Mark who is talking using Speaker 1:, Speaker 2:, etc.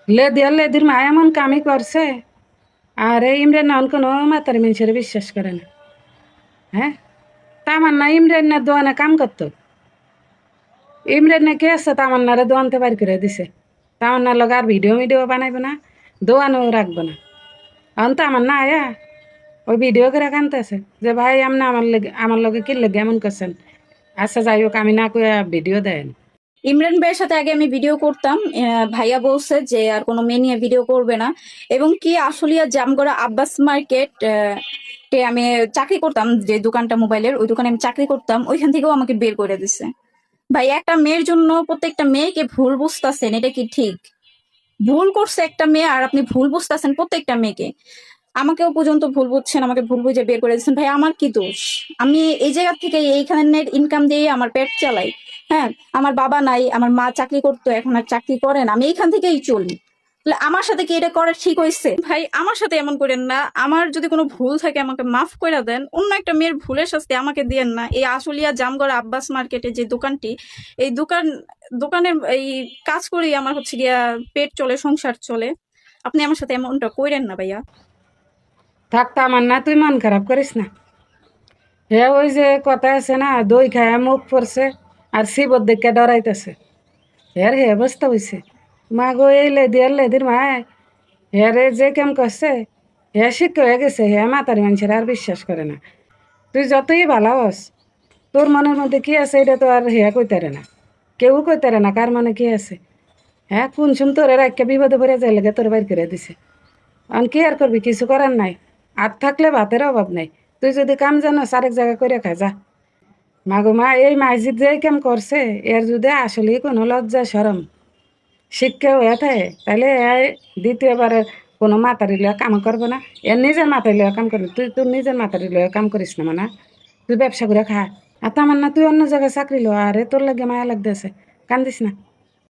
Speaker 1: লেদির মা এমন কামই করছে। আর এই ইমরান নাহন কোনো মাতারি মানুষের বিশ্বাস করে না। হ্যাঁ, তামান্না ইমরানের দোয়ানে কাম করতো। ইমরান কে আছে তামান্নারে দোয়ানতে বাড়ি করে দিছে। তামান্নার লগে আর ভিডিও বানাইব না, দোয়ানও রাখবো না। এখন তামান্না আয়া ওই ভিডিও করে কানতেছে যে ভাই আপনি আমার লগে কি লেগে এমন করছেন। আচ্ছা যাই হোক, আমি না কইয়া ভিডিও দেন।
Speaker 2: ইমরান ভাইয়ের সাথে আগে আমি ভিডিও করতাম, ভাইয়া বলছে যে আর কোনো মেয়ে নিয়ে ভিডিও করবে না। এবং কি আশুলিয়া জামগড়া আব্বাস মার্কেট তে আমি চাকরি করতাম, যে দোকানটা মোবাইলের, ওই দোকানে আমি চাকরি করতাম, ওইখান থেকেও আমাকে বের করে দিছে। ভাই একটা মেয়ের জন্য প্রত্যেকটা মেয়েকে ভুল বুঝতেছেন, এটা কি ঠিক? ভুল করছে একটা মেয়ে আর আপনি ভুল বুঝতেছেন প্রত্যেকটা মেয়েকে। আমাকেও পর্যন্ত ভুল বুঝছেন, আমাকে ভুল বুঝে বের করে দিচ্ছেন। ভাই আমার কি দোষ? আমি এই জায়গা থেকে এইখানের ইনকাম দিয়ে আমার পেট চালাই। হ্যাঁ, আমার বাবা নাই, আমার মা চাকরি করতো, এখন আর চাকরি করে না, আমি এইখান থেকেই চলি। তাহলে আমার সাথে কি এটা করা ঠিক হয়েছে? ভাই আমার সাথে এমন করেন না। আমার যদি কোনো ভুল থাকে আমাকে মাফ করে দেন, অন্য একটা মেয়ের ভুলের শাস্তি আমাকে দিয়েন না। এই আশুলিয়া জামগড়া আব্বাস মার্কেটে যে দোকানটি, এই দোকানের এই কাজ করেই আমার হচ্ছে গিয়া পেট চলে, সংসার চলে। আপনি আমার সাথে এমনটা কইরেন না ভাইয়া।
Speaker 1: থাক তামান্না, তুই মন খারাপ করিস না। হে ওই যে কথা আছে না, দই খায় মুখ পড়ছে আর শিবর দেখে ডরাইতেছে। হে অবস্থা হয়েছে। মা গো এই লেদির মা রে যে কেম করছে, হে শিক্ষা হয়ে গেছে। হে মাতারি মানুষের আর বিশ্বাস করে না। তুই যতই ভালো হস, তোর মনের মধ্যে কি আছে এটা তো আর হেয়া কইতারে না, কেউ কইতারে না কার মনে কি আছে। হ্যাঁ, কোন সুম তোর একটা বিপদে পড়ে যায় লেগে তোর বাইর করে দিছে। এখন কি আর করবি, কিছু করার নাই। আর থাকলে ভাতের অভাব নাই। তুই যদি কাম জানোস আরেক জায়গা করে খা যা। মাগো মা, এই মাইজিদ যে কাম করছে, এর যদি আসলেই কোনো লজ্জা সরম শিক্ষা হয়ে থাকে, তাহলে দ্বিতীয়বার কোনো মাতারি লইয়া কাম করবো না। এর নিজের মাথায় লইয়া কাম করবি। তুই তোর নিজের মাতারি লইয়া কাম করিস না মানে, তুই ব্যবসা করে খা। আর তার না তুই অন্য জায়গায় চাকরি লো, আরে তোর লাগে মায়া লাগতেছে, কান্দিস না।